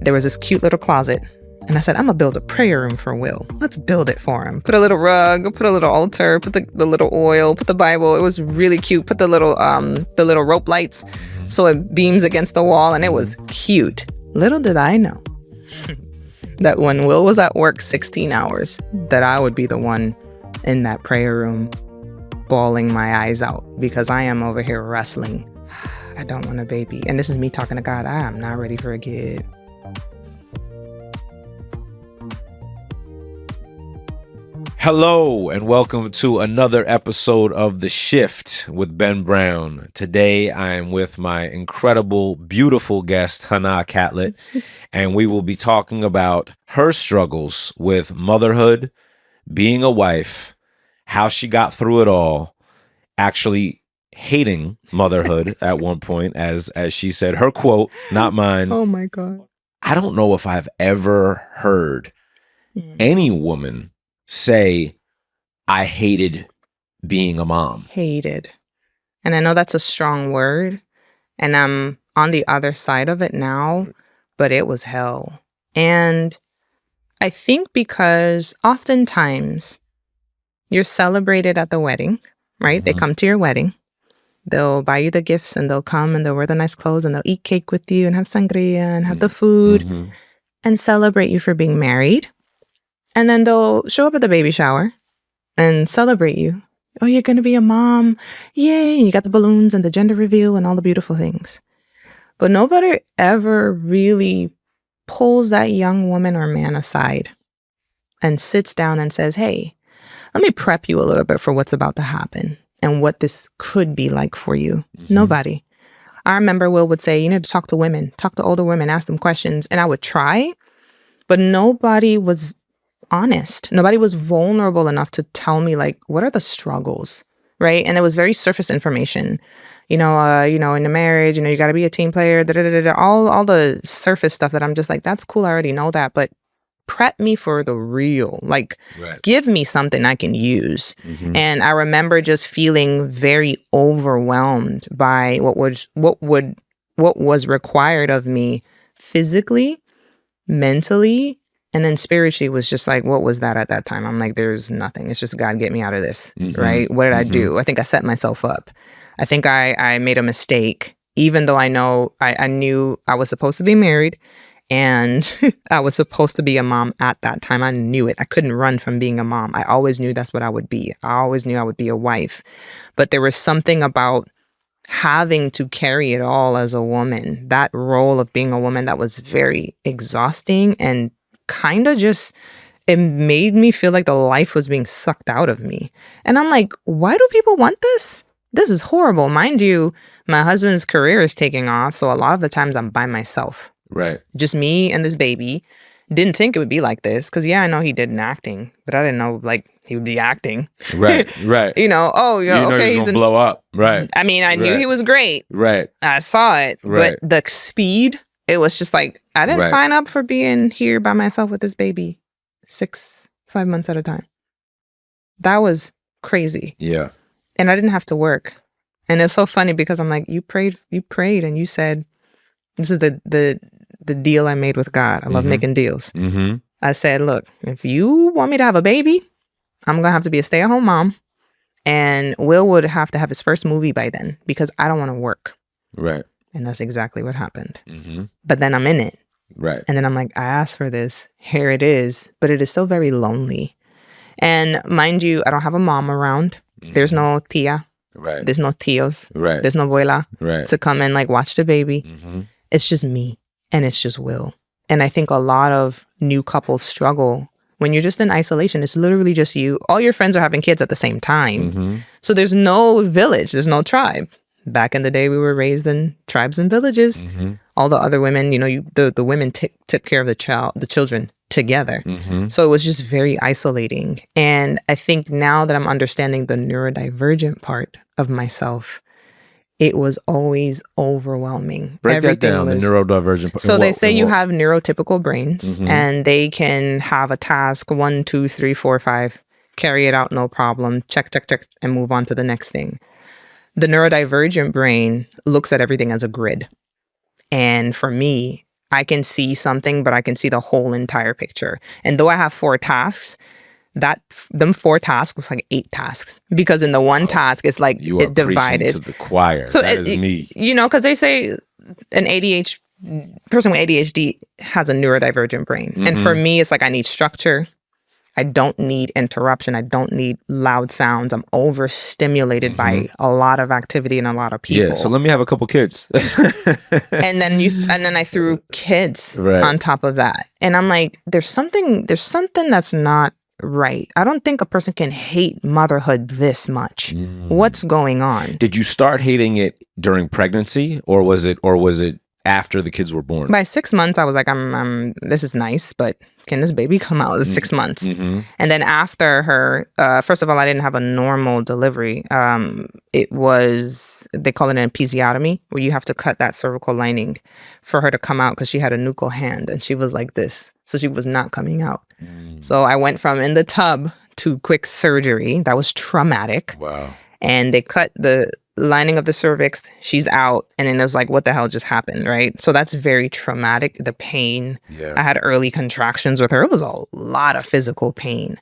there was this cute little closet. And I said, I'm going to build a prayer room for Will. Let's build it for him. Put a little rug, put a little altar, put the little oil, put the Bible. It was really cute. Put the little rope lights so it beams against the wall. And it was cute. Little did I know that when Will was at work 16 hours, that I would be the one in that prayer room bawling my eyes out because I am over here wrestling. I don't want a baby. And this is me talking to God. I am not ready for a kid. Hello and welcome to another episode of The Shift with Ben Brown. Today I am with my incredible, beautiful guest, Hana Catlett, and we will be talking about her struggles with motherhood, being a wife, how she got through it all, actually hating motherhood at one point, as she said, her quote, not mine. Oh my God. I don't know if I've ever heard any woman say, I hated being a mom. Hated. And I know that's a strong word, and I'm on the other side of it now, but it was hell. And I think because oftentimes you're celebrated at the wedding, right? They come to your wedding. They'll buy you the gifts and they'll come and they'll wear the nice clothes and they'll eat cake with you and have sangria and have the food and celebrate you for being married. And then they'll show up at the baby shower and celebrate you. Oh, you're going to be a mom. Yay. And you got the balloons and the gender reveal and all the beautiful things. But nobody ever really pulls that young woman or man aside and sits down and says, hey, let me prep you a little bit for what's about to happen and what this could be like for you. Nobody. I remember Will would say, you need to talk to women, talk to older women, ask them questions. And I would try, but nobody was honest. Nobody was vulnerable enough to tell me, like, what are the struggles, right? And it was very surface information. In the marriage, you got to be a team player, all the surface stuff that I'm just like, that's cool. I already know that, but prep me for the real, give me something I can use. And I remember just feeling very overwhelmed by what was required of me physically, mentally, and then spiritually was just like, what was that at that time? I'm like, there's nothing. It's just God, get me out of this, right? What did I do? I think I set myself up. I think I made a mistake, even though I knew I was supposed to be married and I was supposed to be a mom at that time. I knew it. I couldn't run from being a mom. I always knew that's what I would be. I always knew I would be a wife. But there was something about having to carry it all as a woman, that role of being a woman, that was very exhausting and kind of it made me feel like the life was being sucked out of me. And I'm like, why do people want this? This is horrible. Mind you, my husband's career is taking off. So a lot of the times I'm by myself. Right. Just me and this baby. Didn't think it would be like this. Because, I know he did an acting. But I didn't know, he would be acting. Right. Okay. He's going to blow up. Right. I mean, I knew he was great. Right. I saw it. Right. But the speed, it was just like, I didn't sign up for being here by myself with this baby 5 months at a time. That was crazy. Yeah. And I didn't have to work. And it's so funny because I'm like, you prayed and you said, this is the deal I made with God. I love making deals. I said, look, if you want me to have a baby, I'm going to have to be a stay-at-home mom. And Will would have to have his first movie by then because I don't want to work. Right. And that's exactly what happened. But then I'm in it. Right. And then I'm like, I asked for this. Here it is. But it is still very lonely. And mind you, I don't have a mom around. There's no tia. Right. There's no tios. Right. There's no abuela to come and watch the baby. It's just me and it's just Will. And I think a lot of new couples struggle when you're just in isolation. It's literally just you. All your friends are having kids at the same time. So there's no village. There's no tribe. Back in the day, we were raised in tribes and villages. All the other women, the women took care of the children together. So it was just very isolating. And I think now that I'm understanding the neurodivergent part of myself, it was always overwhelming. Break that down, the neurodivergent part. So they say you have neurotypical brains and they can have a task 1, 2, 3, 4, 5, carry it out, no problem, check, and move on to the next thing. The neurodivergent brain looks at everything as a grid. And for me, I can see something, but I can see the whole entire picture. And though I have 4 tasks, them 4 tasks was like 8 tasks, because in the one task it's like You are it divided preaching to the choir. So that is me. because they say an person with ADHD has a neurodivergent brain, and for me it's like I need structure. I don't need interruption. I don't need loud sounds. I'm overstimulated by a lot of activity and a lot of people. Yeah, so let me have a couple kids. and then I threw kids on top of that. And I'm like, there's something that's not right. I don't think a person can hate motherhood this much. What's going on? Did you start hating it during pregnancy, or was it after the kids were born? By 6 months, I was like, this is nice, but can this baby come out at 6 months? And then after her, first of all, I didn't have a normal delivery. It was, they call it an episiotomy, where you have to cut that cervical lining for her to come out, because she had a nuchal hand and she was like this. So she was not coming out. So I went from in the tub to quick surgery. That was traumatic. Wow. And they cut the lining of the cervix, she's out, and then it was like, what the hell just happened, right? So that's very traumatic, the pain. I had early contractions with her. It was a lot of physical pain.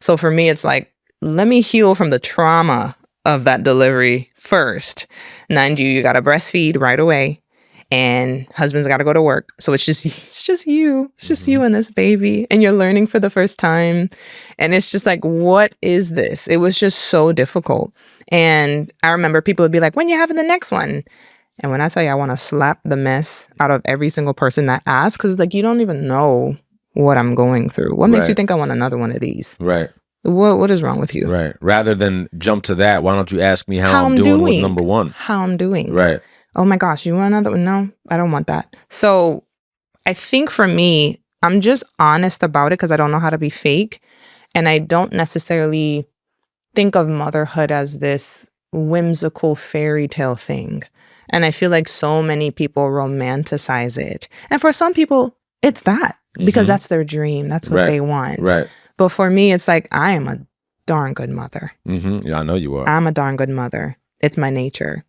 So for me, it's like, let me heal from the trauma of that delivery first. Mind you got to breastfeed right away, and husband's got to go to work. So it's just you. It's just you and this baby, and you're learning for the first time. And it's just like, what is this? It was just so difficult. And I remember people would be like, when you having the next one? And when I tell you, I want to slap the mess out of every single person that asks, because it's like, you don't even know what I'm going through. What makes you think I want another one of these? Right. What is wrong with you? Right. Rather than jump to that, why don't you ask me how I'm doing with number one? How I'm doing. Right. Oh my gosh, you want another one? No, I don't want that. So I think for me, I'm just honest about it, because I don't know how to be fake. And I don't necessarily think of motherhood as this whimsical fairy tale thing. And I feel like so many people romanticize it. And for some people, it's that, because that's their dream. That's what they want. Right. But for me, it's like, I am a darn good mother. Yeah, I know you are. I'm a darn good mother. It's my nature.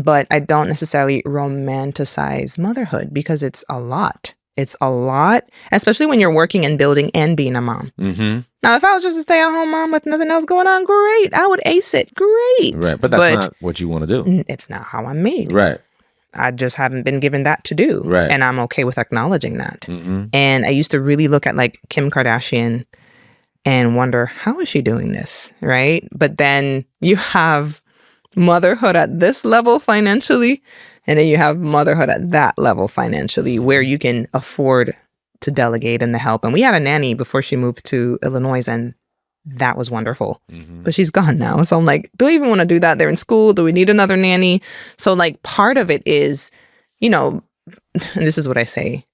But I don't necessarily romanticize motherhood, because it's a lot. It's a lot, especially when you're working and building and being a mom. Now, if I was just a stay-at-home mom with nothing else going on, great. I would ace it. Great. Right. But that's not what you want to do. It's not how I'm made. Right. I just haven't been given that to do. Right. And I'm okay with acknowledging that. And I used to really look at like Kim Kardashian and wonder, how is she doing this? Right. But then you have motherhood at this level financially, and then you have motherhood at that level financially, where you can afford to delegate and the help. And we had a nanny before she moved to Illinois, and that was wonderful. But she's gone now. So I'm like, do we even want to do that? They're in school. Do we need another nanny? So like part of it is, and this is what I say.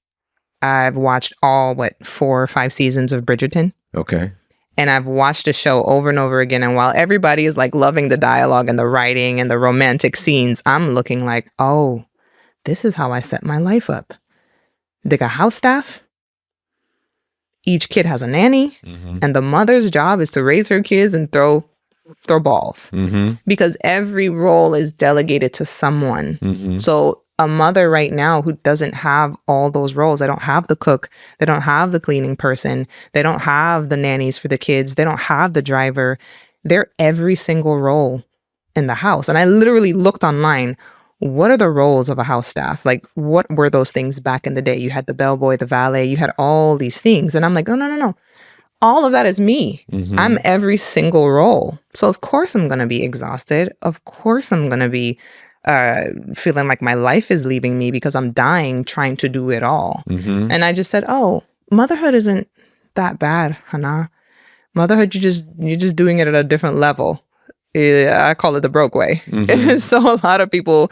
I've watched all, 4 or 5 seasons of Bridgerton. Okay. And I've watched the show over and over again. And while everybody is like loving the dialogue and the writing and the romantic scenes, I'm looking like, oh, this is how I set my life up. They got house staff. Each kid has a nanny. And the mother's job is to raise her kids and throw balls. Because every role is delegated to someone. So a mother right now who doesn't have all those roles, they don't have the cook, they don't have the cleaning person, they don't have the nannies for the kids, they don't have the driver. They're every single role in the house. And I literally looked online, what are the roles of a house staff? Like, what were those things back in the day? You had the bellboy, the valet, you had all these things. And I'm like, no. All of that is me. I'm every single role. So of course I'm going to be exhausted. Of course I'm going to be feeling like my life is leaving me, because I'm dying trying to do it all. And I just said, oh, motherhood isn't that bad, Hana. Motherhood, you're just doing it at a different level. I call it the broke way. So a lot of people,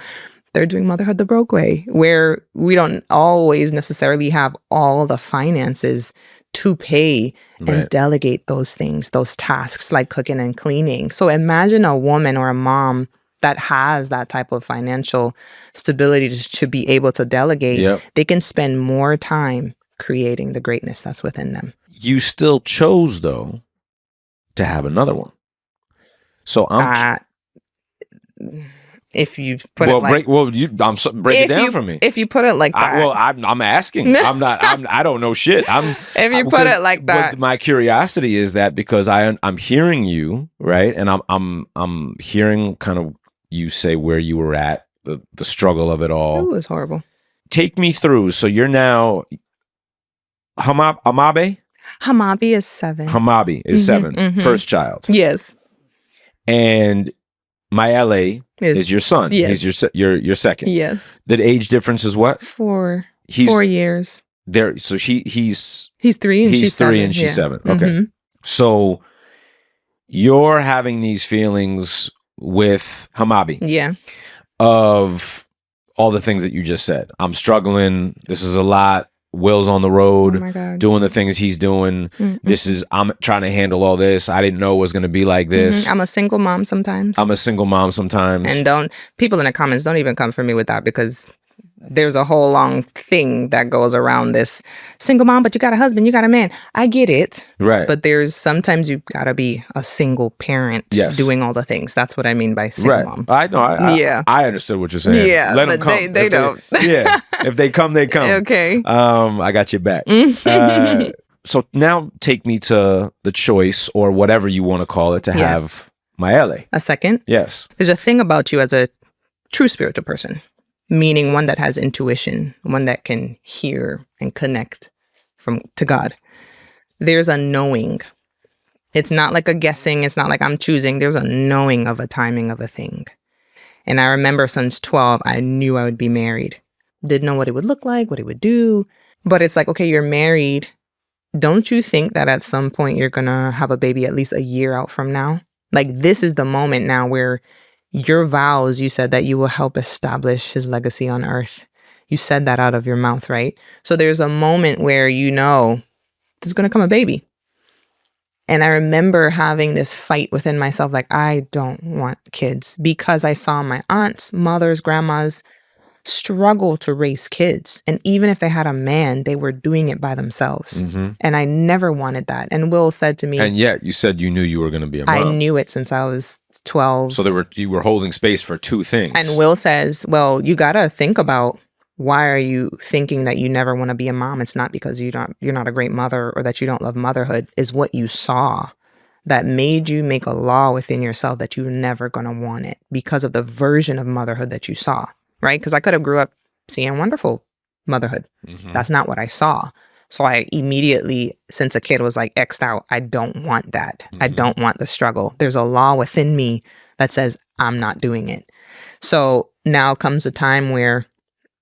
they're doing motherhood the broke way, where we don't always necessarily have all the finances to pay and delegate those things, those tasks like cooking and cleaning. So imagine a woman or a mom that has that type of financial stability to be able to delegate. They can spend more time creating the greatness that's within them. You still chose, though, to have another one. So If you put it like break it down for me. If you put it like that. I'm asking. I don't know shit. If you put it like that. But my curiosity is that because I'm hearing you, right? And I'm hearing kind of you say where you were at, the struggle of it all. It was horrible. Take me through. So you're now Hamabe? Hamabi is 7. Hamabi is 7. First child. Yes. And Mayele is your son. Yes. He's your second. Yes. The age difference is what? 4 years. There. So he's 3 and she's 7. And she's 7. Okay. So you're having these feelings with Hamabi. Yeah. Of all the things that you just said. I'm struggling. This is a lot. Will's on the road, oh my God, doing the things he's doing. I'm trying to handle all this. I didn't know it was going to be like this. I'm a single mom sometimes. And people in the comments don't even come for me with that, because there's a whole long thing that goes around this single mom, but you got a husband, you got a man. I get it. Right. But there's sometimes you got to be a single parent doing all the things. That's what I mean by single mom. I know. I understood what you're saying. Yeah. Let them come. They don't. If they come, they come. Okay. I got your back. So now take me to the choice, or whatever you want to call it, to have Mayele. A second? Yes. There's a thing about you as a true spiritual person. Meaning one that has intuition, one that can hear and connect to God. There's a knowing. It's not like a guessing. It's not like I'm choosing. There's a knowing of a timing of a thing. And I remember since 12, I knew I would be married. Didn't know what it would look like, what it would do. But it's like, okay, you're married. Don't you think that at some point you're going to have a baby at least a year out from now? Like, this is the moment now where your vows, you said that you will help establish his legacy on earth. You said that out of your mouth, right? So there's a moment where you know there's going to come a baby. And I remember having this fight within myself, like, I don't want kids, because I saw my aunts, mothers, grandmas struggle to raise kids. And even if they had a man, they were doing it by themselves. And I never wanted that. And Will said to me... And yet you said you knew you were going to be a mom. I knew it since I was 12. So you were holding space for two things. And Will says, well, you got to think about, why are you thinking that you never want to be a mom? It's not because you're not a great mother, or that you don't love motherhood. Is what you saw that made you make a law within yourself that you're never going to want it, because of the version of motherhood that you saw. Right? Because I could have grew up seeing wonderful motherhood. That's not what I saw. So I immediately, since a kid, was like X'd out. I don't want that. I don't want the struggle. There's a law within me that says I'm not doing it. So now comes a time where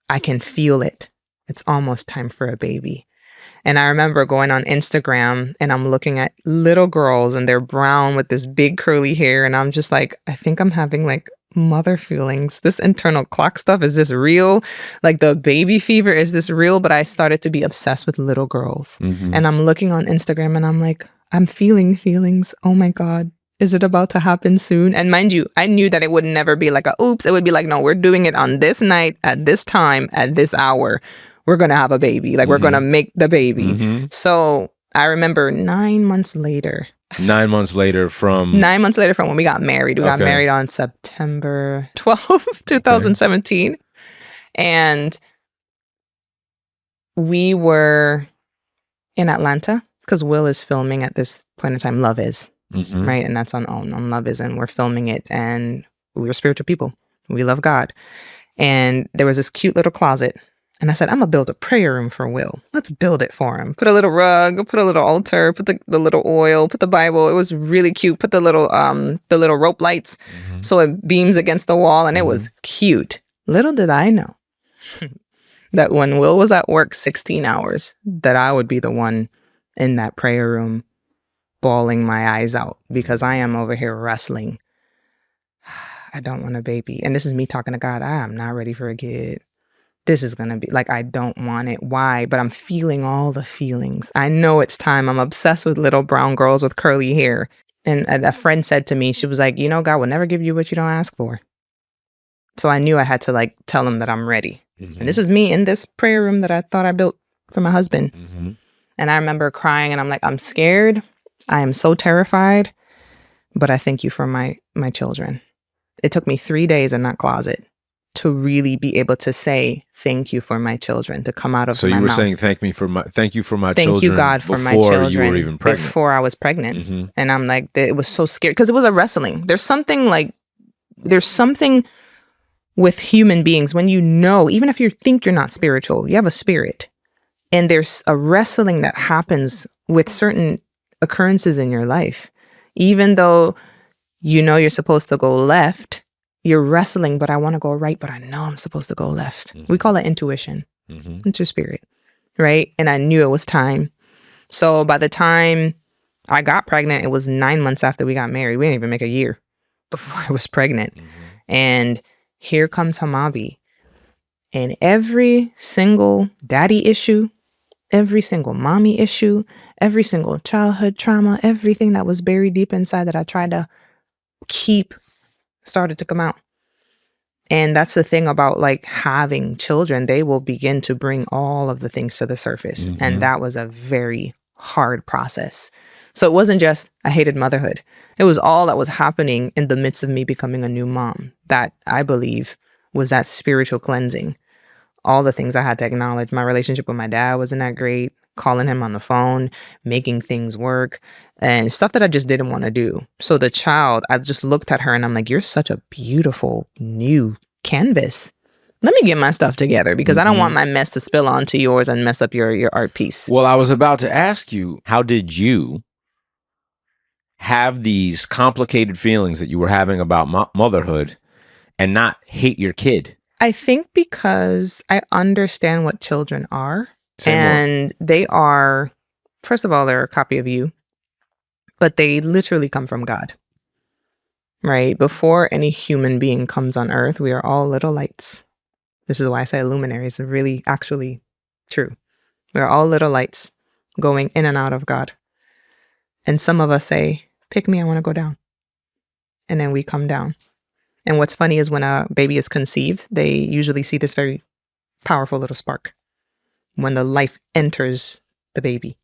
I can feel it. It's almost time for a baby. And I remember going on Instagram and I'm looking at little girls and they're brown with this big curly hair. And I'm just like, I think I'm having like mother feelings. This internal clock stuff, is this real? Like the baby fever, is this real? But I started to be obsessed with little girls. And I'm looking on Instagram and I'm like, I'm feeling feelings. Oh my God. Is it about to happen soon? And mind you, I knew that it would never be like a oops. It would be like, no, we're doing it on this night, at this time, at this hour. We're going to have a baby. Like we're going to make the baby. So I remember 9 months later. 9 months later from? 9 months later from when we got married. We got married on September 12th, 2017. Okay. And we were in Atlanta because Will is filming at this point in time. Love Is. Right. And that's on Love Is. And we're filming it. And we were spiritual people. We love God. And there was this cute little closet. And I said, I'm going to build a prayer room for Will. Let's build it for him. Put a little rug, put a little altar, put the little oil, put the Bible. It was really cute. Put the little rope lights so it beams against the wall. And it was cute. Little did I know that when Will was at work 16 hours, that I would be the one in that prayer room bawling my eyes out because I am over here wrestling. I don't want a baby. And this is me talking to God. I am not ready for a kid. This is going to be like, I don't want it. Why? But I'm feeling all the feelings. I know it's time. I'm obsessed with little brown girls with curly hair. And a friend said to me, she was like, you know, God will never give you what you don't ask for. So I knew I had to like tell him that I'm ready. And this is me in this prayer room that I thought I built for my husband. And I remember crying and I'm like, I'm scared. I am so terrified, but I thank you for my children. It took me 3 days in that closet to really be able to say thank you for my children, to come out of So my you were mouth. saying thank you for my Thank children. you, God, for my before children. you were even pregnant. Before I was pregnant. Mm-hmm. And I'm like, it was so scary because it was a wrestling. There's something with human beings when you know, even if you think you're not spiritual, you have a spirit. And there's a wrestling that happens with certain occurrences in your life. Even though you know you're supposed to go left, you're wrestling, but I want to go right, but I know I'm supposed to go left. Mm-hmm. We call it intuition. Mm-hmm. It's your spirit, right? And I knew it was time. So by the time I got pregnant, it was 9 months after we got married. We didn't even make a year before I was pregnant. Mm-hmm. And here comes Hamabi. And every single daddy issue, every single mommy issue, every single childhood trauma, everything that was buried deep inside that I tried to keep started to come out. And that's the thing about like having children. They will begin to bring all of the things to the surface. Mm-hmm. And that was a very hard process. So it wasn't just I hated motherhood. It was all that was happening in the midst of me becoming a new mom that I believe was that spiritual cleansing. All the things I had to acknowledge. My relationship with my dad wasn't that great. Calling him on the phone, making things work, and stuff that I just didn't want to do. So the child, I just looked at her and I'm like, you're such a beautiful new canvas. Let me get my stuff together because I don't want my mess to spill onto yours and mess up your art piece. Well, I was about to ask you, how did you have these complicated feelings that you were having about motherhood and not hate your kid? I think because I understand what children are. Say and more. They are, first of all, they're a copy of you, but they literally come from God, right? Before any human being comes on earth, we are all little lights. This is why I say luminaries are really actually true. We're all little lights going in and out of God. And some of us say, pick me, I want to go down. And then we come down. And what's funny is when a baby is conceived, they usually see this very powerful little spark when the life enters the baby,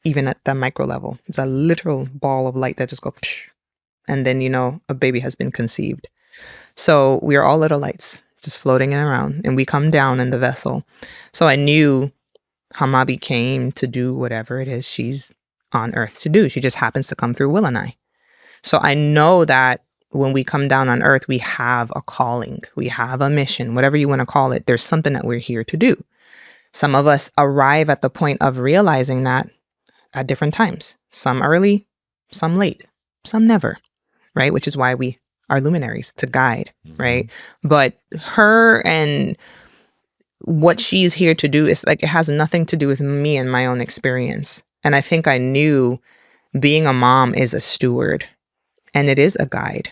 even at the micro level. It's a literal ball of light that just goes, and then, you know, a baby has been conceived. So we are all little lights just floating around, and we come down in the vessel. So I knew Hamabi came to do whatever it is she's on earth to do. She just happens to come through Will and I. So I know that when we come down on earth, we have a calling, we have a mission, whatever you want to call it. There's something that we're here to do. Some of us arrive at the point of realizing that at different times, some early, some late, some never, right? Which is why we are luminaries, to guide, right? But her and what she's here to do is like, it has nothing to do with me and my own experience. And I think I knew being a mom is a steward and it is a guide.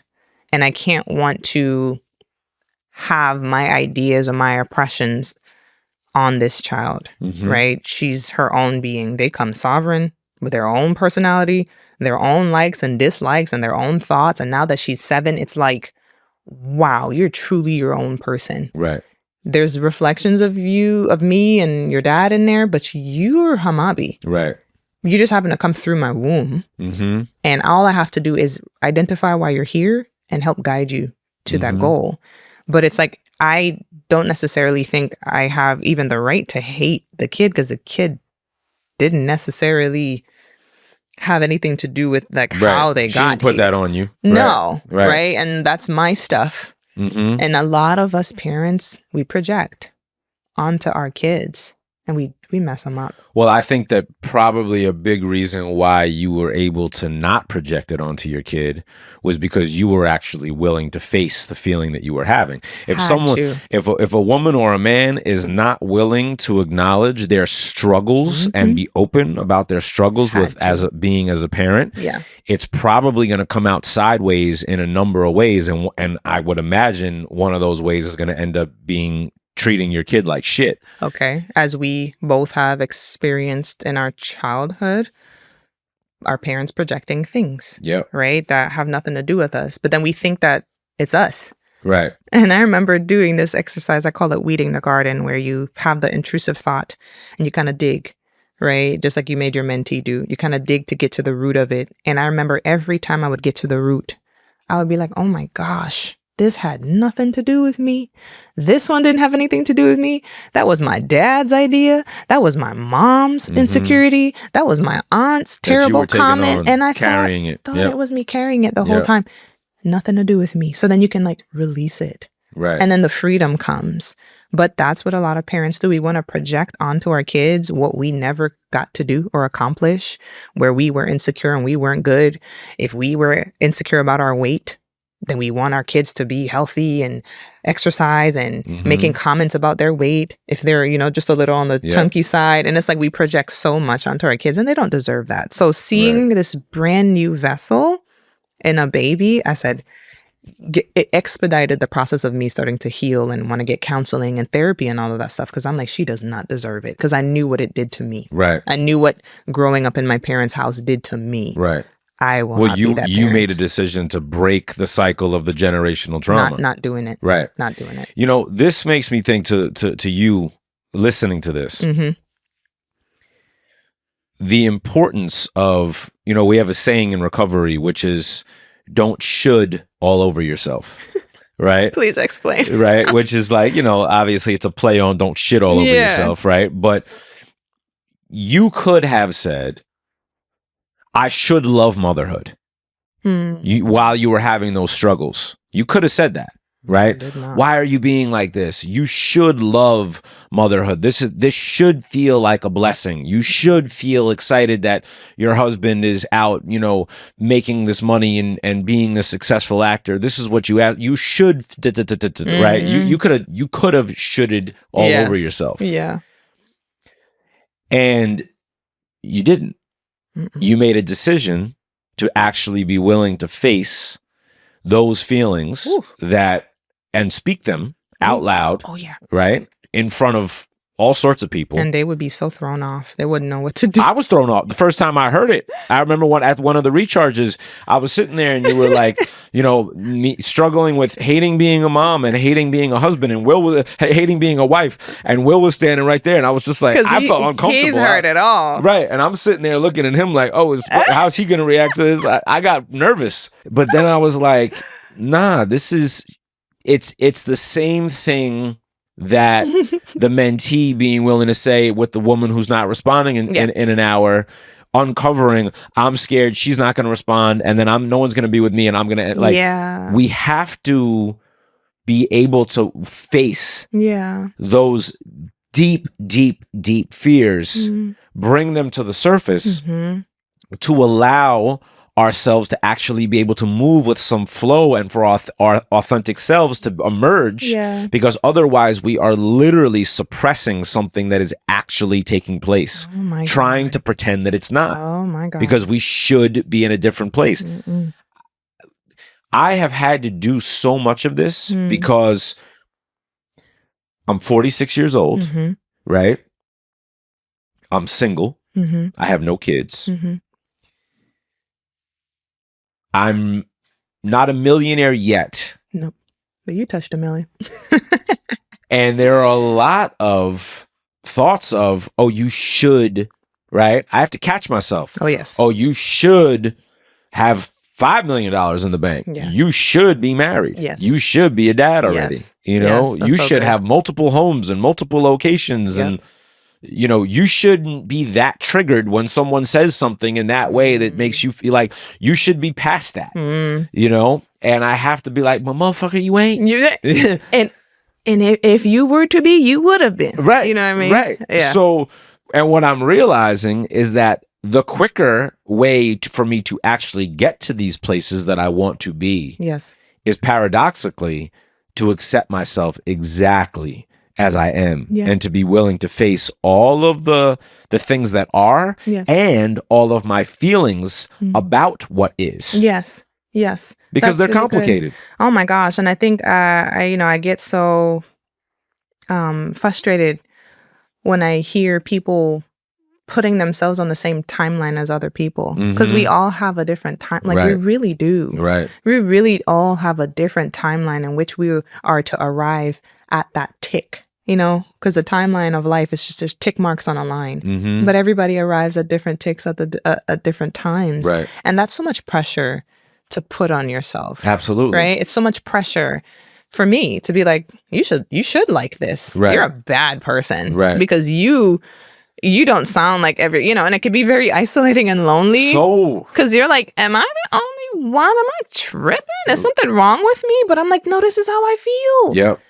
And I can't want to have my ideas or my impressions on this child, right? She's her own being. They come sovereign with their own personality, their own likes and dislikes and their own thoughts. And now that she's 7, it's like, wow, you're truly your own person. Right. There's reflections of you, of me and your dad in there, but you're Hamabi. Right. You just happen to come through my womb. And all I have to do is identify why you're here and help guide you to that goal. But it's like, I don't necessarily think I have even the right to hate the kid because the kid didn't necessarily have anything to do with like how they she got didn't put here. that on you. No, right? And that's my stuff. And a lot of us parents, we project onto our kids and we mess them up. Well, I think that probably a big reason why you were able to not project it onto your kid was because you were actually willing to face the feeling that you were having. If a woman or a man is not willing to acknowledge their struggles and be open about their struggles as a parent, it's probably going to come out sideways in a number of ways. And I would imagine one of those ways is going to end up being treating your kid like shit. Okay. As we both have experienced in our childhood, our parents projecting things, right, that have nothing to do with us. But then we think that it's us. Right. And I remember doing this exercise, I call it weeding the garden, where you have the intrusive thought and you kind of dig, right? Just like you made your mentee do. You kind of dig to get to the root of it. And I remember every time I would get to the root, I would be like, oh my gosh, This had nothing to do with me. This one didn't have anything to do with me. That was my dad's idea. That was my mom's insecurity. That was my aunt's terrible comment. And I thought it was me carrying it the whole time. Nothing to do with me. So then you can like release it. Right. And then the freedom comes. But that's what a lot of parents do. We want to project onto our kids what we never got to do or accomplish, where we were insecure and we weren't good. If we were insecure about our weight, then we want our kids to be healthy and exercise and making comments about their weight if they're, you know, just a little on the chunky side. And it's like we project so much onto our kids and they don't deserve that. So seeing this brand new vessel in a baby, I said, it expedited the process of me starting to heal and want to get counseling and therapy and all of that stuff, because I'm like, she does not deserve it, because I knew what it did to me. Right. I knew what growing up in my parents' house did to me. Right. I will not be that parent. You made a decision to break the cycle of the generational trauma. Not doing it. Right. Not doing it. You know, this makes me think to you listening to this. The importance of, you know, we have a saying in recovery, which is don't should all over yourself. Right? Please explain. Right? Which is like, you know, obviously it's a play on don't shit all over yourself, right? But you could have said, I should love motherhood. While you were having those struggles. You could have said that, right? Why are you being like this? You should love motherhood. This should feel like a blessing. You should feel excited that your husband is out, you know, making this money and being the successful actor. This is what you have. You should, right? You could have shoulded all over yourself. Yeah. And you didn't. You made a decision to actually be willing to face those feelings and speak them out loud. Oh, yeah. Right? In front of all sorts of people. And they would be so thrown off. They wouldn't know what to do. I was thrown off the first time I heard it. I remember at one of the recharges, I was sitting there and you were like, you know, me struggling with hating being a mom and hating being a husband, and Will was hating being a wife, and Will was standing right there, and I was just like, I felt uncomfortable. He's heard it all. Right. And I'm sitting there looking at him like, oh, how's he going to react to this? I got nervous. But then I was like, nah, it's the same thing that the mentee being willing to say with the woman who's not responding in an hour, uncovering, I'm scared she's not going to respond, and then no one's going to be with me, and I'm going to, like, we have to be able to face those deep, deep, deep fears, bring them to the surface to allow ourselves to actually be able to move with some flow and for our authentic selves to emerge, because otherwise we are literally suppressing something that is actually taking place, trying to pretend that it's not. Oh my God. Because we should be in a different place. I have had to do so much of this because I'm 46 years old, right? I'm single. I have no kids. I'm not a millionaire yet. Nope. But you touched $1 million. And there are a lot of thoughts of, oh, you should, right? I have to catch myself. Oh, yes. Oh, you should have $5 million in the bank. Yeah. You should be married. Yes. You should be a dad already. Yes. You know, Yes, you so should good. have multiple homes and multiple locations. And, you know, you shouldn't be that triggered when someone says something in that way that makes you feel like you should be past that, you know? And I have to be like, well, motherfucker, you ain't. and if you were to be, you would have been. Right. You know what I mean? Right. Yeah. So, and what I'm realizing is that the quicker way for me to actually get to these places that I want to be is paradoxically to accept myself exactly as I am, and to be willing to face all of the things that are and all of my feelings about what is. Yes. Because That's they're really complicated. good. Oh my gosh. And I think I get so frustrated when I hear people putting themselves on the same timeline as other people, because we all have a different time. Like we really do. Right. We really all have a different timeline in which we are to arrive at that tick. You know, because the timeline of life is just there's tick marks on a line, but everybody arrives at different ticks at different times, Right. and that's so much pressure to put on yourself. Absolutely. Right? It's so much pressure for me to be like, you should like this. Right. You're a bad person. Right. Because you don't sound like and it can be very isolating and lonely. So, because you're like, am I the only one? Am I tripping? Is something wrong with me? But I'm like, no, this is how I feel. yep.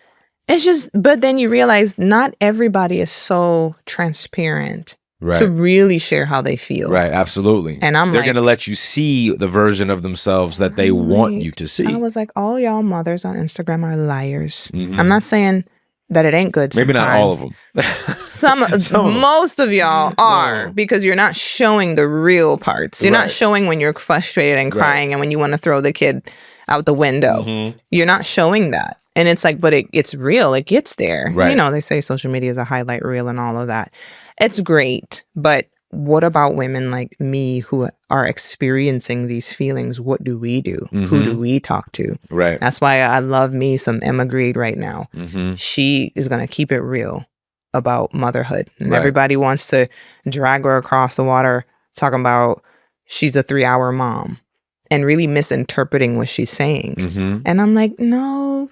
It's just, but then you realize not everybody is so transparent Right. to really share how they feel. Right. Absolutely. And they're like, going to let you see the version of themselves that they want you to see. I was like, all y'all mothers on Instagram are liars. Mhm. I'm not saying that it ain't good sometimes. Maybe not all of them. Some of them. Most of y'all are, because you're not showing the real parts. You're not showing when you're frustrated and crying and when you want to throw the kid out the window. Mhm. You're not showing that. And it's like, but it's real. It gets there. Right. You know, they say social media is a highlight reel and all of that. It's great. But what about women like me who are experiencing these feelings? What do we do? Who do we talk to? Right. That's why I love me some Emma Grede right now. Mm-hmm. She is going to keep it real about motherhood. And everybody wants to drag her across the water talking about she's a 3-hour mom and really misinterpreting what she's saying. Mm-hmm. And I'm like, no,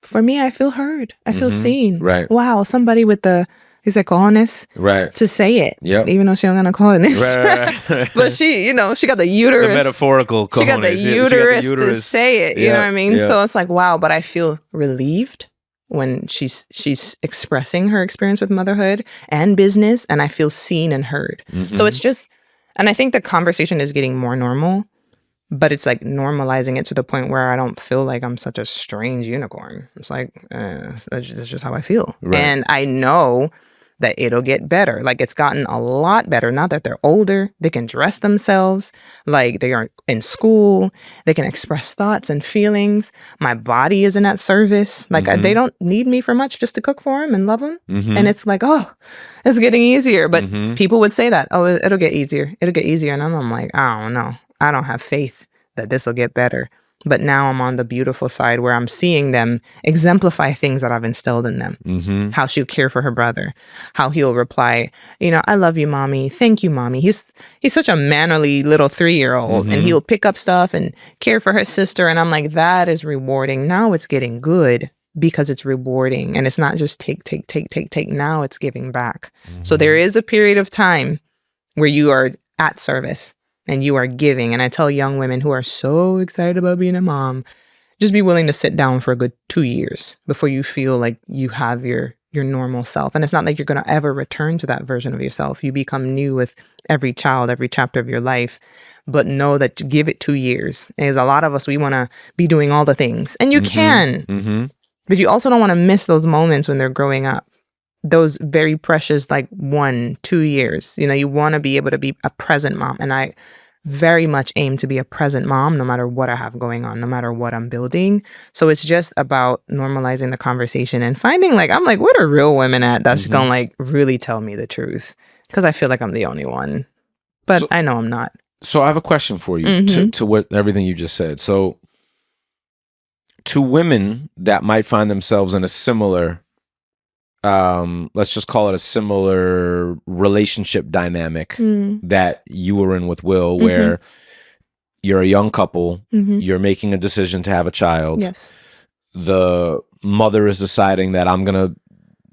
for me, I feel heard. I feel seen. Right. Wow, somebody with the, is it cojones? Right. To say it. Yep. Even though she don't got no cojones. Right. But she, she got the uterus. The metaphorical cojones. She got the uterus to say it. You know what I mean? Yeah. So it's like, wow, but I feel relieved when she's expressing her experience with motherhood and business, and I feel seen and heard. Mm-hmm. So it's just, and I think the conversation is getting more normal, but it's like normalizing it to the point where I don't feel like I'm such a strange unicorn. It's like, that's just how I feel. Right. And I know that it'll get better. Like, it's gotten a lot better now that they're older. They can dress themselves like they are in school. They can express thoughts and feelings. My body isn't at service. Like, they don't need me for much, just to cook for them and love them. Mm-hmm. And it's like, oh, it's getting easier. But people would say that, oh, it'll get easier. It'll get easier. And I'm like, I don't know. I don't have faith that this will get better. But now I'm on the beautiful side where I'm seeing them exemplify things that I've instilled in them. Mm-hmm. How she'll care for her brother. How he'll reply, I love you, mommy. Thank you, mommy. He's such a mannerly little 3-year-old. And he'll pick up stuff and care for her sister. And I'm like, that is rewarding. Now it's getting good because it's rewarding. And it's not just take. Now it's giving back. So there is a period of time where you are at service and you are giving. And I tell young women who are so excited about being a mom, just be willing to sit down for a good 2 years before you feel like you have your normal self. And it's not like you're going to ever return to that version of yourself. You become new with every child, every chapter of your life. But know that you give it 2 years. Because a lot of us, we want to be doing all the things. And you can. Mm-hmm. But you also don't want to miss those moments when they're growing up. Those very precious, like 1-2 years. You want to be able to be a present mom. And I very much aim to be a present mom, no matter what I have going on, no matter what I'm building. So it's just about normalizing the conversation and finding, I'm like, where are real women at that's going to really tell me the truth? Because I feel like I'm the only one. But I know I'm not. So I have a question for you to what everything you just said. So to women that might find themselves in a similar let's just call it a similar relationship dynamic that you were in with Will, where you're a young couple, you're making a decision to have a child. Yes. The mother is deciding that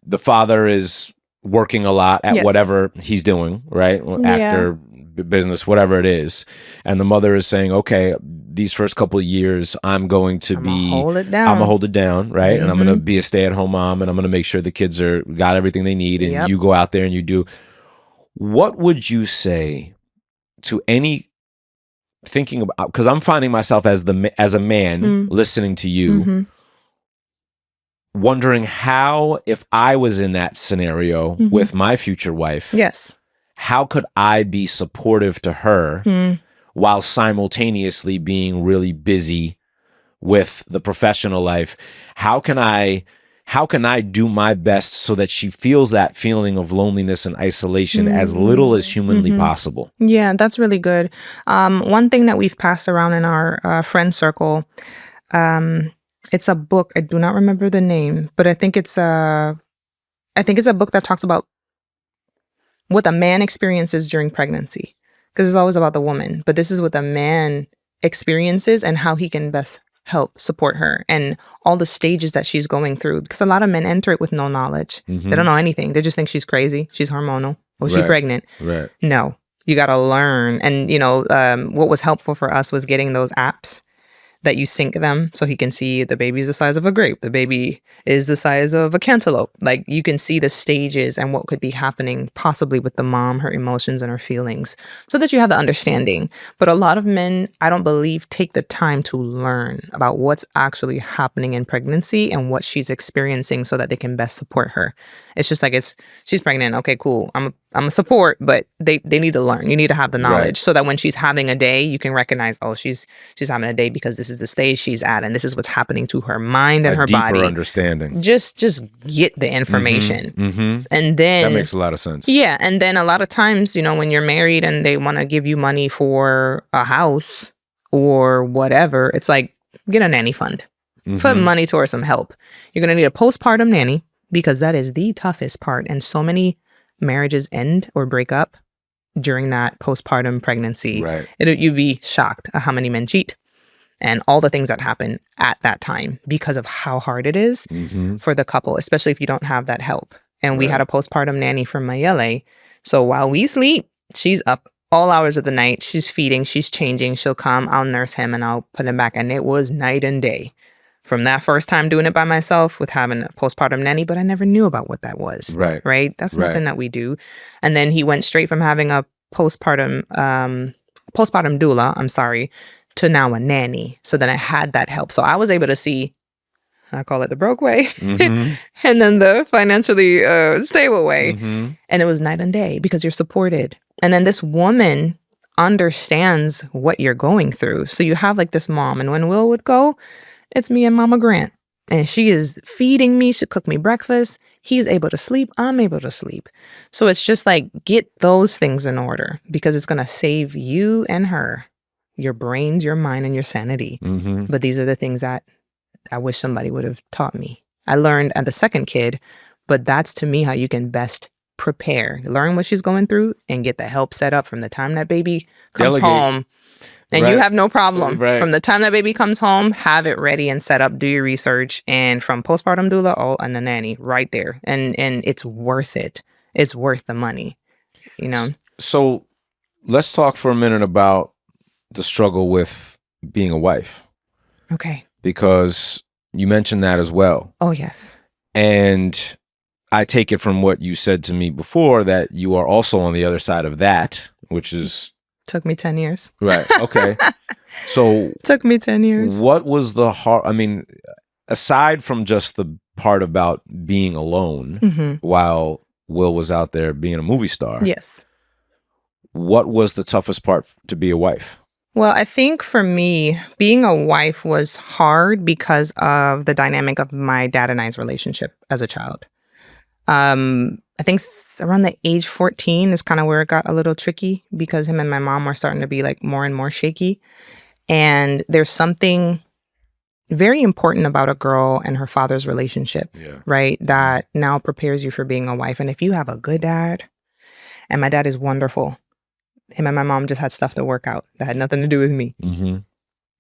the father is working a lot at whatever he's doing, right? Actor, business, whatever it is. And the mother is saying, okay, these first couple of years, I'm going to hold it down, right? And I'm going to be a stay-at-home mom, and I'm going to make sure the kids got everything they need, and you go out there and you do. What would you say to any thinking about, because I'm finding myself as a man listening to you, wondering how, if I was in that scenario with my future wife, how could I be supportive to her while simultaneously being really busy with the professional life? How can I do my best so that she feels that feeling of loneliness and isolation as little as humanly possible? Yeah, that's really good. One thing that we've passed around in our friend circle, it's a book. I do not remember the name, but I think it's a book that talks about what a man experiences during pregnancy, because it's always about the woman. But this is what the man experiences and how he can best help support her and all the stages that she's going through. Because a lot of men enter it with no knowledge. They don't know anything. They just think she's crazy. She's hormonal. Oh, she's pregnant. Right. No, you got to learn. And, what was helpful for us was getting those apps that you sync them so he can see the baby's the size of a grape. The baby is the size of a cantaloupe. Like, you can see the stages and what could be happening possibly with the mom, her emotions and her feelings, so that you have the understanding. But a lot of men, I don't believe, take the time to learn about what's actually happening in pregnancy and what she's experiencing so that they can best support her. It's just like, she's pregnant. Okay, cool. I'm a support, but they need to learn. You need to have the knowledge so that when she's having a day, you can recognize, oh, she's having a day because this is the stage she's at and this is what's happening to her mind and her body. Deeper understanding. Just get the information. And then that makes a lot of sense. Yeah. And then a lot of times, when you're married and they want to give you money for a house or whatever, it's like, get a nanny fund. Put money towards some help. You're going to need a postpartum nanny, because that is the toughest part. And so many marriages end or break up during that postpartum pregnancy. Right. You'd be shocked at how many men cheat and all the things that happen at that time because of how hard it is for the couple, especially if you don't have that help. And we had a postpartum nanny from Mayele. So while we sleep, she's up all hours of the night. She's feeding, she's changing. She'll come, I'll nurse him and I'll put him back. And it was night and day. From that first time doing it by myself with having a postpartum nanny, but I never knew about what that was. Right. That's nothing that we do. And then he went straight from having a postpartum doula, to now a nanny. So then I had that help. So I was able to see, I call it the broke way, and then the financially stable way. And it was night and day because you're supported. And then this woman understands what you're going through. So you have like this mom, and when Will would go, it's me and Mama Grant. And she is feeding me. She cooked me breakfast. He's able to sleep. I'm able to sleep. So it's just like, get those things in order because it's going to save you and her, your brains, your mind, and your sanity. But these are the things that I wish somebody would have taught me. I learned at the second kid, but that's to me how you can best prepare. Learn what she's going through and get the help set up from the time that baby comes home. And you have no problem. From the time that baby comes home, have it ready and set up, do your research. And from postpartum doula, and the nanny right there. And it's worth it. It's worth the money, So let's talk for a minute about the struggle with being a wife. Okay. Because you mentioned that as well. Oh, yes. And I take it from what you said to me before that you are also on the other side of that, which is... Took me 10 years. Right. Okay. So took me 10 years. What was the hard, aside from just the part about being alone while Will was out there being a movie star. Yes. What was the toughest part to be a wife? Well, I think for me, being a wife was hard because of the dynamic of my dad and I's relationship as a child. I think around the age 14 is kind of where it got a little tricky because him and my mom were starting to be like more and more shaky. And there's something very important about a girl and her father's relationship, right? That now prepares you for being a wife. And if you have a good dad, and my dad is wonderful, him and my mom just had stuff to work out that had nothing to do with me.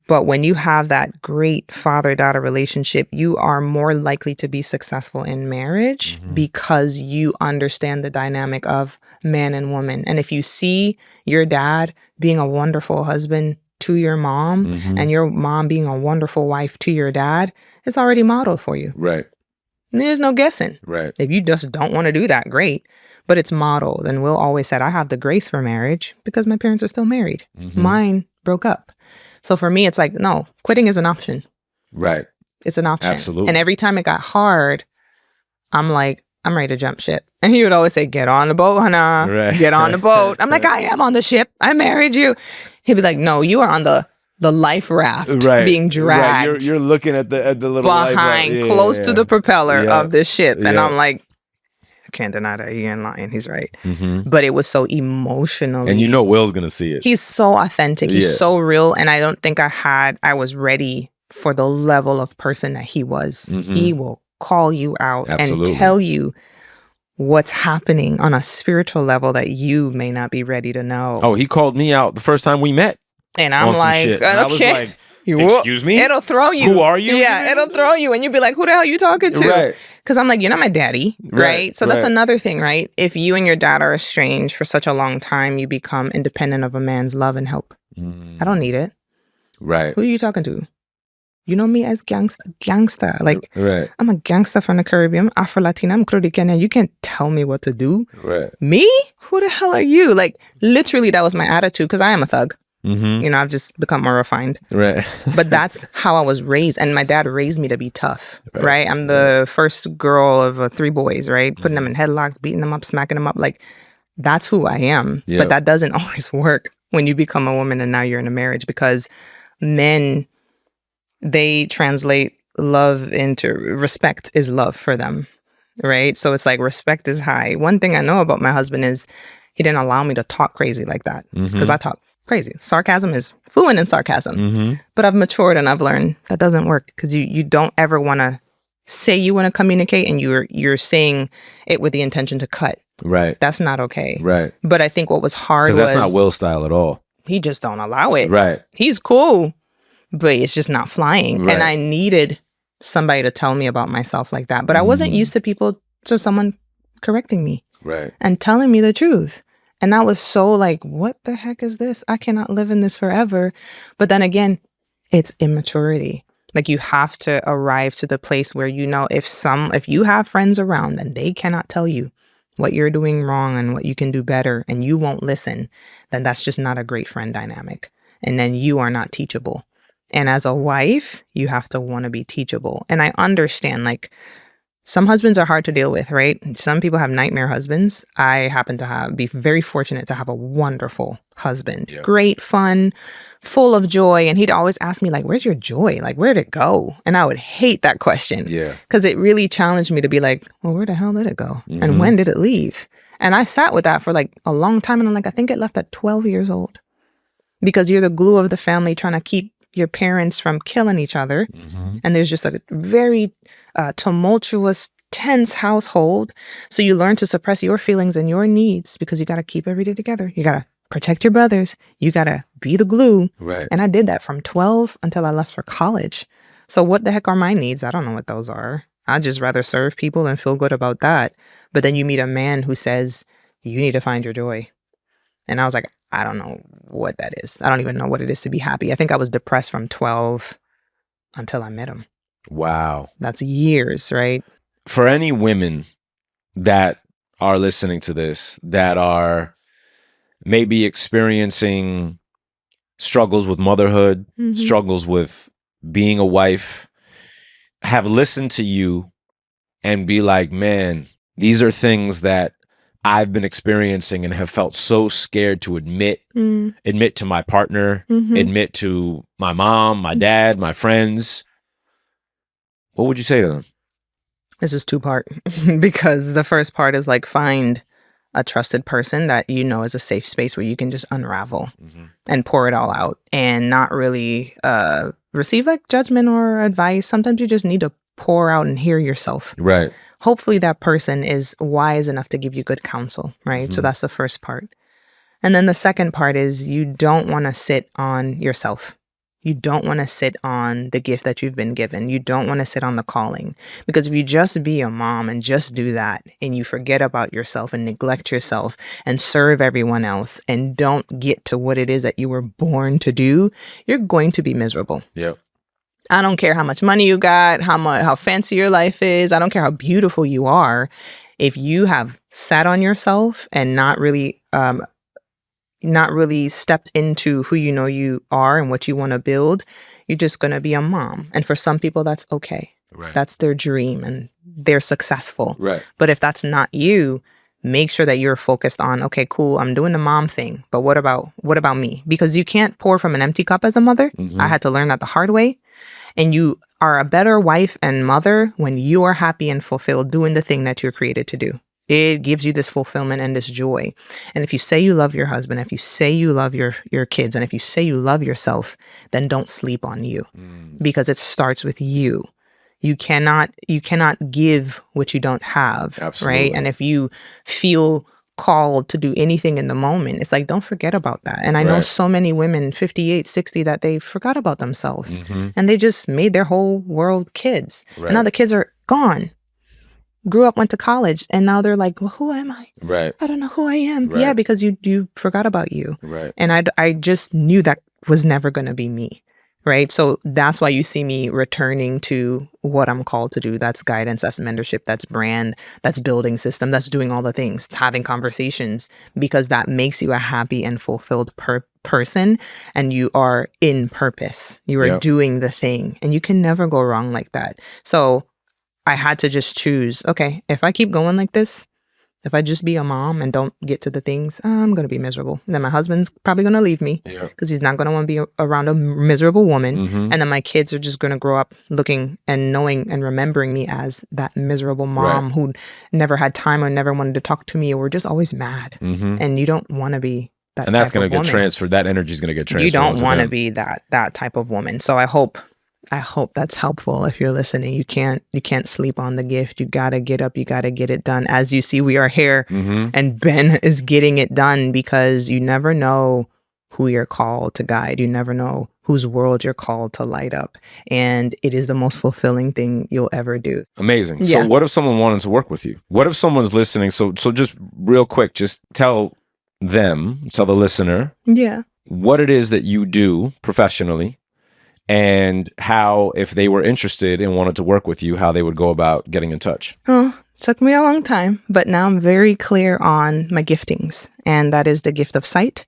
But when you have that great father-daughter relationship, you are more likely to be successful in marriage because you understand the dynamic of man and woman. And if you see your dad being a wonderful husband to your mom and your mom being a wonderful wife to your dad, it's already modeled for you. Right. And there's no guessing. Right. If you just don't want to do that, great. But it's modeled. And Will always said, I have the grace for marriage because my parents are still married. Mine broke up. So for me, it's like, no, quitting is an option. Right. It's an option. Absolutely. And every time it got hard, I'm like, I'm ready to jump ship. And he would always say, get on the boat, Hana. Right. Get on the boat. I'm like, I am on the ship. I married you. He'd be like, no, you are on the life raft being dragged. Right. You're looking at the little behind, life close to the propeller of the ship. And Yeah. I'm like, I can't deny that. He ain't lying. He's right. But it was so emotional. And Will's going to see it. He's so authentic. He's so real. And I don't think I was ready for the level of person that he was. He will call you out and tell you what's happening on a spiritual level that you may not be ready to know. Oh, he called me out the first time we met. And I'm on some like, shit. And I was okay. like, excuse me? It'll throw you. Who are you? Yeah, it'll throw you. And you'll be like, who the hell are you talking to? Right. Because I'm like, you're not my daddy, right? So that's right. another thing, right? If you and your dad are estranged for such a long time, you become independent of a man's love and help. I don't need it. Right. Who are you talking to? You know me as gangster. Like, Right. I'm a gangster from the Caribbean. I'm Afro-Latina. I'm Kenya. You can't tell me what to do. Right. Me? Who the hell are you? Like, literally, that was my attitude because I am a thug. Mm-hmm. You know, I've just become more refined. Right. But that's how I was raised. And my dad raised me to be tough, right? I'm the first girl of 3 boys, right? Putting them in headlocks, beating them up, smacking them up. Like, that's who I am. Yep. But that doesn't always work when you become a woman and now you're in a marriage because men, they translate love into respect is love for them, right? So it's like respect is high. One thing I know about my husband is he didn't allow me to talk crazy like that because I talk crazy. Sarcasm is fluent in sarcasm. But I've matured and I've learned that doesn't work because you don't ever want to say you want to communicate and you're saying it with the intention to cut. Right. That's not okay. Right. But I think what was hard was... Because that's not Will's style at all. He just don't allow it. Right. He's cool, but it's just not flying. Right. And I needed somebody to tell me about myself like that. But I wasn't used to someone correcting me. Right. And telling me the truth. And that was so like, what the heck is this? I cannot live in this forever. But then again, it's immaturity. Like you have to arrive to the place where you know if you have friends around and they cannot tell you what you're doing wrong and what you can do better and you won't listen, then that's just not a great friend dynamic. And then you are not teachable. And as a wife, you have to want to be teachable. And I understand like some husbands are hard to deal with, right? Some people have nightmare husbands. I happen to be very fortunate to have a wonderful husband. Yeah. Great fun, full of joy. And he'd always ask me like, where's your joy? Like, where'd it go? And I would hate that question. Yeah. Because it really challenged me to be like, well, where the hell did it go? And when did it leave? And I sat with that for like a long time. And I'm like, I think it left at 12 years old. Because you're the glue of the family trying to keep your parents from killing each other. And there's just a very tumultuous, tense household. So you learn to suppress your feelings and your needs because you got to keep everything together. You got to protect your brothers. You got to be the glue. Right. And I did that from 12 until I left for college. So what the heck are my needs? I don't know what those are. I'd just rather serve people and feel good about that. But then you meet a man who says, you need to find your joy. And I was like, I don't know what that is. I don't even know what it is to be happy. I think I was depressed from 12 until I met him. Wow. That's years, right? For any women that are listening to this, that are maybe experiencing struggles with motherhood, struggles with being a wife, have listened to you and be like, man, these are things that I've been experiencing and have felt so scared to admit to my partner, admit to my mom, my dad, my friends. What would you say to them? This is 2-part because the first part is like find a trusted person that you know is a safe space where you can just unravel and pour it all out and not really receive like judgment or advice. Sometimes you just need to pour out and hear yourself. Right. Hopefully that person is wise enough to give you good counsel, right? So that's the first part. And then the second part is you don't want to sit on yourself. You don't want to sit on the gift that you've been given. You don't want to sit on the calling. Because if you just be a mom and just do that and you forget about yourself and neglect yourself and serve everyone else and don't get to what it is that you were born to do, you're going to be miserable. Yep. I don't care how much money you got, how fancy your life is. I don't care how beautiful you are. If you have sat on yourself and not really stepped into who you know you are and what you want to build, you're just going to be a mom. And for some people, that's okay. Right. That's their dream and they're successful. Right. But if that's not you, make sure that you're focused on, okay, cool, I'm doing the mom thing. But what about me? Because you can't pour from an empty cup as a mother. I had to learn that the hard way. And you are a better wife and mother when you are happy and fulfilled doing the thing that you're created to do. It gives you this fulfillment and this joy. And if you say you love your husband, if you say you love your kids, and if you say you love yourself, then don't sleep on you because it starts with you. You cannot give what you don't have. Absolutely. Right? And if you feel called to do anything in the moment, it's like, don't forget about that. And I know Right. so many women, 58, 60, that they forgot about themselves Mhm. and they just made their whole world kids. Right. And now the kids are gone. Grew up, went to college, and now they're like, well, who am I? Right. I don't know who I am. Right. Yeah, because you forgot about you. Right. And I just knew that was never going to be me. Right. So that's why you see me returning to what I'm called to do. That's guidance, that's mentorship, that's brand, that's building system, that's doing all the things, having conversations, because that makes you a happy and fulfilled person. And you are in purpose. You are Yep. doing the thing, and you can never go wrong like that. So I had to just choose, okay, if I keep going like this, if I just be a mom and don't get to the things, I'm going to be miserable. And then my husband's probably going to leave me Yeah. because he's not going to want to be around a miserable woman. Mhm. And then my kids are just going to grow up looking and knowing and remembering me as that miserable mom who never had time or never wanted to talk to me or just always mad. Mhm. And you don't want to be that And that's type going of to get woman. transferred. That energy is going to get transferred. You don't onto want to them. be that type of woman. So I hope that's helpful if you're listening. You can't sleep on the gift. You got to get up. You got to get it done. As you see, we are here Mhm. and Ben is getting it done because you never know who you're called to guide. You never know whose world you're called to light up. And it is the most fulfilling thing you'll ever do. Amazing. Yeah. So what if someone wanted to work with you? What if someone's listening? So just real quick, just tell the listener Yeah. what it is that you do professionally and how, if they were interested and wanted to work with you, how they would go about getting in touch. Oh, took me a long time, but now I'm very clear on my giftings. And that is the gift of sight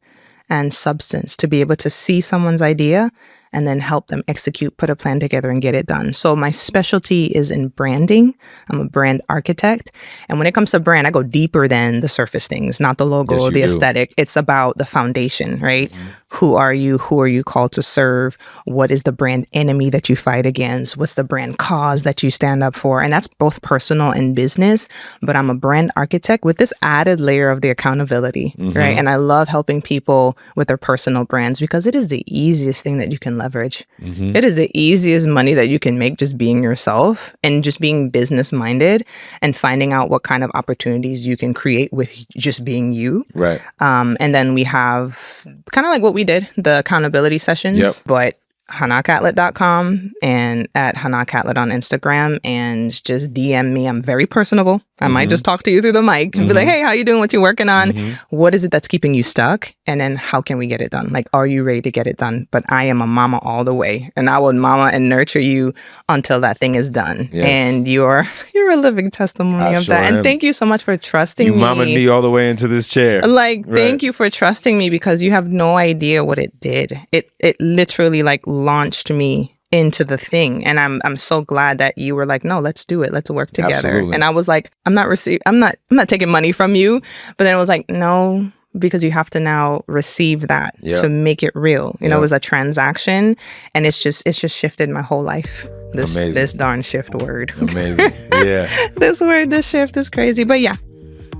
and substance, to be able to see someone's idea and then help them execute, put a plan together and get it done. So my specialty is in branding. I'm a brand architect. And when it comes to brand, I go deeper than the surface things, not the logo Yes, or you the do. aesthetic. It's about the foundation, right? Mm-hmm. Who are you? Who are you called to serve? What is the brand enemy that you fight against? What's the brand cause that you stand up for? And that's both personal and business. But I'm a brand architect with this added layer of the accountability, Mm-hmm. right? And I love helping people with their personal brands because it is the easiest thing that you can leverage. Mm-hmm. It is the easiest money that you can make just being yourself and just being business minded and finding out what kind of opportunities you can create with just being you. Right. And then we have kind of like what we did, the accountability sessions, Yep. but hanacatlett.com and at Hana Catlett on Instagram, and just DM me. I'm very personable. I might just talk to you through the mic and be like, hey, how you doing? What you working on? What is it that's keeping you stuck? And then how can we get it done? Like, are you ready to get it done? But I am a mama all the way, and I will mama and nurture you until that thing is done. Yes. And you're a living testimony I of sure that. am. And thank you so much for trusting You me. mamaed me all the way into this chair. Like, Right. thank you for trusting me, because you have no idea what it did. It literally like launched me into the thing. And I'm so glad that you were like, no, let's do it. Let's work together. Absolutely. And I was like, I'm not taking money from you. But then it was like, no, because you have to now receive that Yeah. to make it real. You know, Yeah. it was a transaction, and it's just shifted my whole life. Amazing. This darn shift word. Amazing. Yeah. This word, this shift is crazy. But yeah.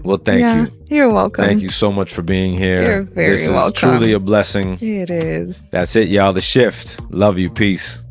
Well, thank you. You're welcome. Thank you so much for being here. You're very this is welcome. truly a blessing. It is. That's it, y'all. The Shift. Love you. Peace.